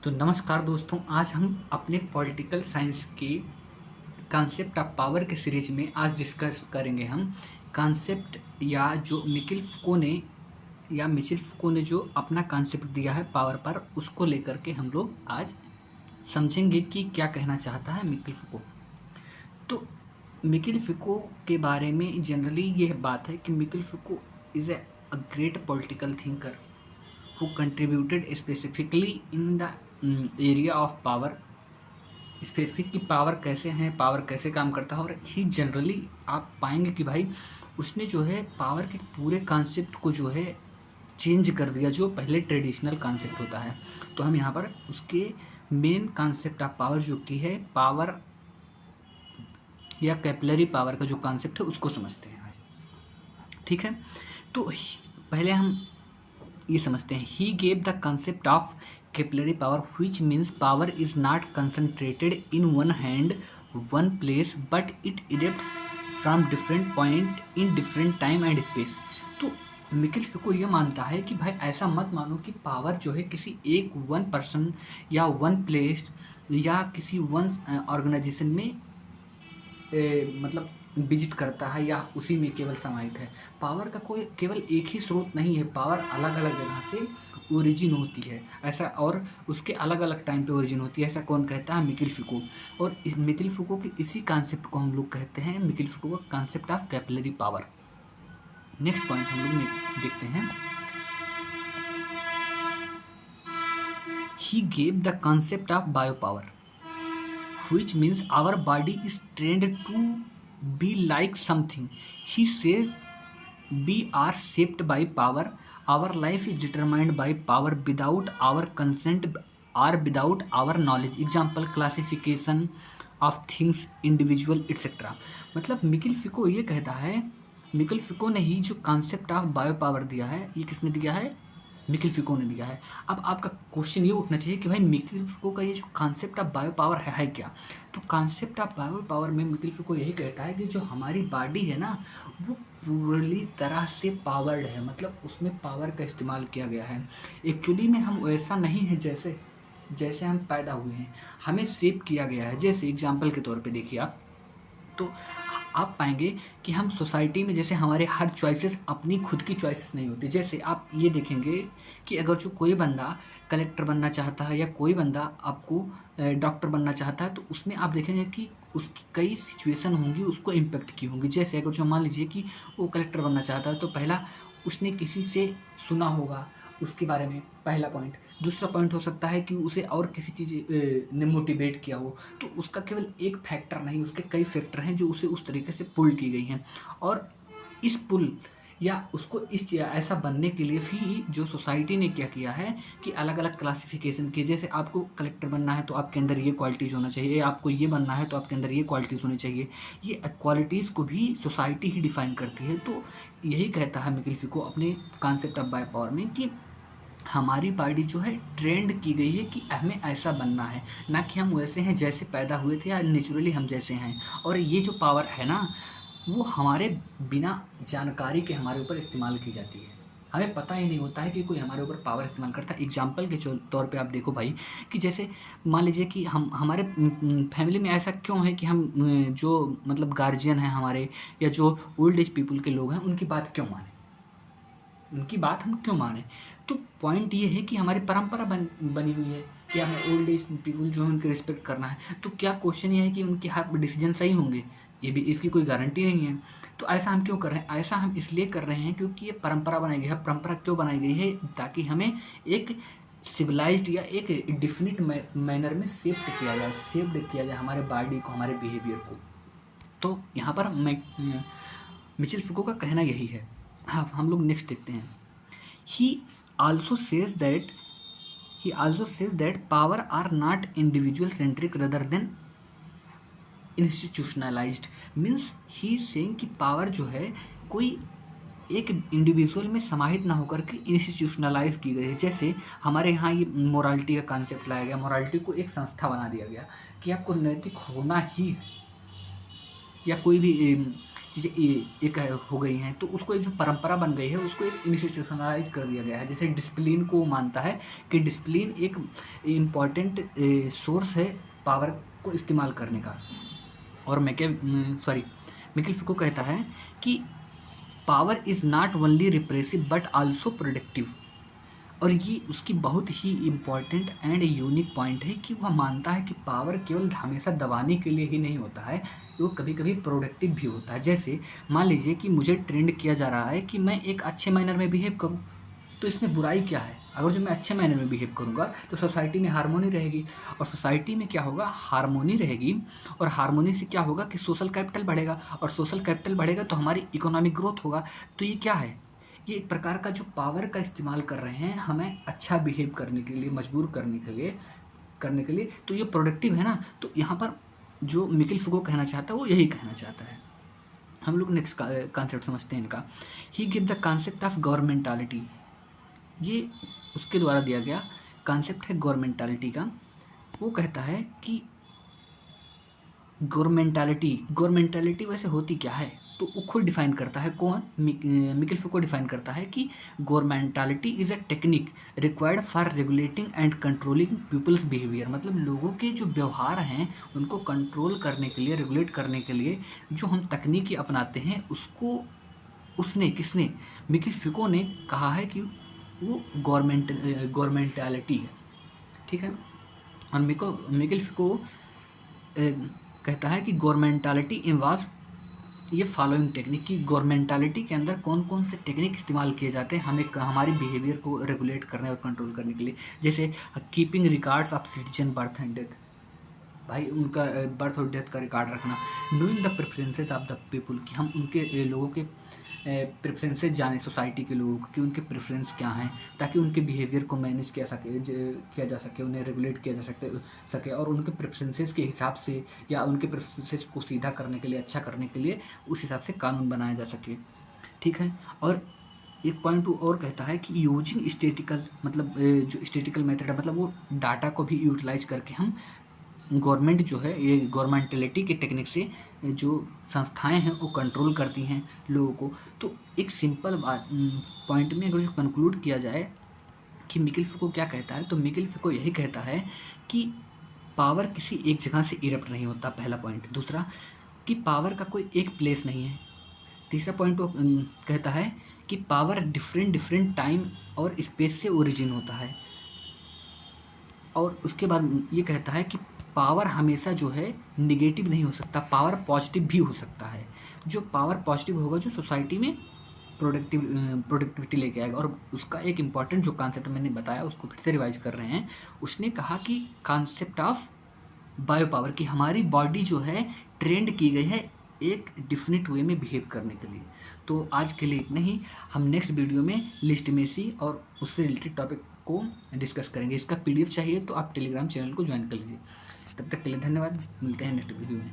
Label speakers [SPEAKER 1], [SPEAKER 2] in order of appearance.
[SPEAKER 1] तो नमस्कार दोस्तों, आज हम अपने पॉलिटिकल साइंस के कॉन्सेप्ट ऑफ पावर के सीरीज में आज डिस्कस करेंगे हम कॉन्सेप्ट या जो मिचेल फुको ने जो अपना कॉन्सेप्ट दिया है पावर पर, उसको लेकर के हम लोग आज समझेंगे कि क्या कहना चाहता है मिचेल फुको। तो मिचेल फुको के बारे में जनरली यह बात है कि Mitchell फुको is a great political thinker who contributed specifically in the area of power, specific कि पावर कैसे हैं, पावर कैसे काम करता है। और ही जनरली आप पाएंगे कि भाई उसने जो है पावर के पूरे कॉन्सेप्ट को जो है चेंज कर दिया, जो पहले ट्रेडिशनल कॉन्सेप्ट होता है। तो हम यहाँ पर उसके मेन कॉन्सेप्ट ऑफ पावर जो कि है पावर या कैपिलरी पावर का जो कॉन्सेप्ट है उसको समझते हैं आज। ठीक है, तो पहले हम ये समझते हैं। He gave the concept of capillary power which means power is not concentrated in one hand one place but it erupts from different point in different time and space. तो मिचेल फुको ये मानता है कि भाई ऐसा मत मानो कि पावर जो है किसी एक वन पर्सन या वन प्लेस या किसी वन ऑर्गेनाइजेशन में मतलब विजिट करता है या उसी में केवल समाहित है। पावर का कोई केवल एक ही स्रोत नहीं है, पावर अलग अलग जगह से ओरिजिन होती है ऐसा, और उसके अलग अलग टाइम पे ओरिजिन होती है, ऐसा कौन कहता है? मिचेल फुको। और इस मिचेल फुको के इसी कॉन्सेप्ट को हम लोग कहते हैं मिचेल फुको का concept of capillary power. Next point हम लोग देखते हैं। He gave the concept of bio power which means our body is trained to be like something. He says we are shaped by power. Our life is determined by power without our consent or without our knowledge. Example, classification of things, individual, etc. मतलब Mitchell Foucault ये कहता है, Mitchell फुको ने ही जो concept of bio power दिया है, ये किसने दिया है? मिचेल फुको ने दिया है। अब आपका क्वेश्चन ये उठना चाहिए कि भाई मिचेल फुको का ये जो कॉन्सेप्ट ऑफ बायो पावर है क्या? तो कॉन्सेप्ट ऑफ बायो पावर में मिचेल फुको यही कहता है कि जो हमारी बॉडी है ना, वो पूरी तरह से पावर्ड है, मतलब उसमें पावर का इस्तेमाल किया गया है। एक्चुअली में हम वैसा नहीं है जैसे हम पैदा हुए हैं, हमें शेप किया गया है। जैसे एग्जाम्पल के तौर पर देखिए आप, तो आप पाएंगे कि हम सोसाइटी में जैसे हमारे हर चॉइसेस अपनी खुद की चॉइसेस नहीं होती। जैसे आप ये देखेंगे कि अगर जो कोई बंदा कलेक्टर बनना चाहता है या कोई बंदा आपको डॉक्टर बनना चाहता है, तो उसमें आप देखेंगे कि उसकी कई सिचुएशन होंगी, उसको इम्पेक्ट की होंगी। जैसे अगर जो मान लीजिए कि वो कलेक्टर बनना चाहता है, तो पहला उसने किसी से सुना होगा उसके बारे में, पहला पॉइंट। दूसरा पॉइंट हो सकता है कि उसे और किसी चीज़ ने मोटिवेट किया हो। तो उसका केवल एक फैक्टर नहीं, उसके कई फैक्टर हैं जो उसे उस तरीके से पुल की गई हैं। और इस पुल या उसको ऐसा बनने के लिए भी जो सोसाइटी ने क्या किया है कि अलग अलग क्लासिफिकेशन की। जैसे आपको कलेक्टर बनना है तो आपके अंदर ये क्वालिटीज़ होना चाहिए, आपको ये बनना है तो आपके अंदर ये क्वालिटीज़ होनी चाहिए। ये क्वालिटीज़ को भी सोसाइटी ही डिफाइन करती है। तो यही कहता है मिचेल फुको अपने कॉन्सेप्ट ऑफ बायो पावर में कि हमारी बॉडी जो है ट्रेंड की गई है कि हमें ऐसा बनना है, ना कि हम वैसे हैं जैसे पैदा हुए थे या नेचुरली हम जैसे हैं। और ये जो पावर है ना, वो हमारे बिना जानकारी के हमारे ऊपर इस्तेमाल की जाती है। हमें पता ही नहीं होता है कि कोई हमारे ऊपर पावर इस्तेमाल करता है। एग्जाम्पल के तौर पे आप देखो भाई कि जैसे मान लीजिए कि हमारे फैमिली में ऐसा क्यों है कि हम जो मतलब गार्जियन हैं हमारे या जो ओल्ड एज पीपल के लोग हैं, उनकी बात क्यों माने, उनकी बात हम क्यों माने? तो पॉइंट ये है कि हमारी परंपरा बनी हुई है कि हमें ओल्ड एज पीपल जो है उनकी रिस्पेक्ट करना है। तो क्या क्वेश्चन ये है कि उनके हर डिसीजन सही होंगे? ये भी इसकी कोई गारंटी नहीं है। तो ऐसा हम क्यों कर रहे हैं? ऐसा हम इसलिए कर रहे हैं क्योंकि ये परंपरा बनाई गई है। परंपरा क्यों बनाई गई है? ताकि हमें एक सिविलाइज्ड या एक डिफिनिट मैनर में शेप्ड किया जाए हमारे बॉडी को, हमारे बिहेवियर को। तो यहाँ पर मिचेल फुको का कहना यही है। हाँ, हम लोग नेक्स्ट देखते हैं। He also says that power are not individual centric rather than institutionalized. Means he saying कि पावर जो है कोई एक इंडिविजुअल में समाहित ना होकर के इंस्टीट्यूशनलाइज की गई है। जैसे हमारे यहाँ ये मोरालिटी का कॉन्सेप्ट लाया गया, मोरालिटी को एक संस्था बना दिया गया कि आपको नैतिक होना ही है। या कोई भी चीज़ें एक हो गई हैं, तो उसको एक जो परंपरा बन गई है उसको एक इंस्टीट्यूशनलाइज कर दिया गया है। जैसे डिसिप्लिन को मानता है कि डिसिप्लिन एक इम्पॉर्टेंट सोर्स है पावर को इस्तेमाल करने का। और मिकेल फिको कहता है कि power is not only repressive but also productive. और ये उसकी बहुत ही इम्पॉर्टेंट एंड यूनिक पॉइंट है कि वह मानता है कि पावर केवल हमेशा दबाने के लिए ही नहीं होता है, वो कभी कभी प्रोडक्टिव भी होता है। जैसे मान लीजिए कि मुझे ट्रेंड किया जा रहा है कि मैं एक अच्छे मैनर में बिहेव करूँ, तो इसमें बुराई क्या है? अगर जो मैं अच्छे मैनर में बिहेव करूँगा तो सोसाइटी में हारमोनी रहेगी, और सोसाइटी में क्या होगा, हारमोनी रहेगी, और हारमोनी से क्या होगा कि सोशल कैपिटल बढ़ेगा, और सोशल कैपिटल बढ़ेगा तो हमारी इकोनॉमिक ग्रोथ होगा। तो ये क्या है, ये एक प्रकार का जो पावर का इस्तेमाल कर रहे हैं हमें अच्छा बिहेव करने के लिए, मजबूर करने के लिए, तो ये प्रोडक्टिव है ना। तो यहाँ पर जो मिकेल फुको कहना चाहता है वो यही कहना चाहता है। हम लोग नेक्स्ट कॉन्सेप्ट समझते हैं इनका। ही गिव द कॉन्सेप्ट ऑफ गवर्नमेंटालिटी। ये उसके द्वारा दिया गया कॉन्सेप्ट है गवर्नमेंटालिटी का। वो कहता है कि गवर्नमेंटालिटी वैसे होती क्या है, तो वो खुद डिफाइन करता है। कौन? मिकेल फुको डिफाइन करता है कि governmentality is a technique required for regulating and controlling people's behaviour. मतलब लोगों के जो व्यवहार हैं उनको कंट्रोल करने के लिए, रेगुलेट करने के लिए जो हम तकनीकी अपनाते हैं उसको किसने? मिकेल फुको ने कहा है कि वो गवर्नमेंटालिटी है। ठीक है। और मिकेल फुको कहता है कि गवर्नमेंटालिटी इन्वॉल्व ये फॉलोइंग टेक्निक की। गवर्नमेंटालिटी के अंदर कौन कौन से टेक्निक इस्तेमाल किए जाते हैं हमें हमारी बिहेवियर को रेगुलेट करने और कंट्रोल करने के लिए। जैसे keeping records of citizen birth and death, भाई उनका बर्थ और डेथ का रिकॉर्ड रखना। Knowing the preferences of the people, कि हम उनके लोगों के प्रेफरेंसेस जाने, सोसाइटी के लोगों को कि उनके प्रेफरेंस क्या हैं, ताकि उनके बिहेवियर को मैनेज किया जा सके, उन्हें रेगुलेट किया जा सके, और उनके प्रेफरेंसेस के हिसाब से या उनके प्रेफरेंसेस को सीधा करने के लिए, अच्छा करने के लिए उस हिसाब से कानून बनाया जा सके। ठीक है। और एक पॉइंट वो और कहता है कि यूजिंग स्टेटिकल, मतलब जो स्टेटिकल मेथड है, मतलब वो डाटा को भी यूटिलाइज करके हम गवर्नमेंट जो है, ये गवर्नमेंटलिटी के टेक्निक से जो संस्थाएं हैं वो कंट्रोल करती हैं लोगों को। तो एक सिंपल बात पॉइंट में अगर जो कंक्लूड किया जाए कि मिकेल फुको क्या कहता है, तो मिकेल फुको यही कहता है कि पावर किसी एक जगह से इरप्ट नहीं होता, पहला पॉइंट। दूसरा कि पावर का कोई एक प्लेस नहीं है। तीसरा पॉइंट वो कहता है कि पावर डिफरेंट टाइम और स्पेस से ओरिजिन होता है। और उसके बाद ये कहता है कि पावर हमेशा जो है निगेटिव नहीं हो सकता, पावर पॉजिटिव भी हो सकता है। जो पावर पॉजिटिव होगा जो सोसाइटी में प्रोडक्टिविटी लेके आएगा। और उसका एक इम्पॉर्टेंट जो कॉन्सेप्ट मैंने बताया उसको फिर से रिवाइज कर रहे हैं। उसने कहा कि कॉन्सेप्ट ऑफ बायो पावर, कि हमारी बॉडी जो है ट्रेंड की गई है एक डिफिनिट वे में बिहेव करने के लिए। तो आज के लिए इतना ही। हम नेक्स्ट वीडियो में लिस्टमेसी और उससे रिलेटेड टॉपिक को डिस्कस करेंगे। इसका PDF चाहिए तो आप टेलीग्राम चैनल को ज्वाइन कर लीजिए। तब तक के लिए धन्यवाद, मिलते हैं नेक्स्ट वीडियो में।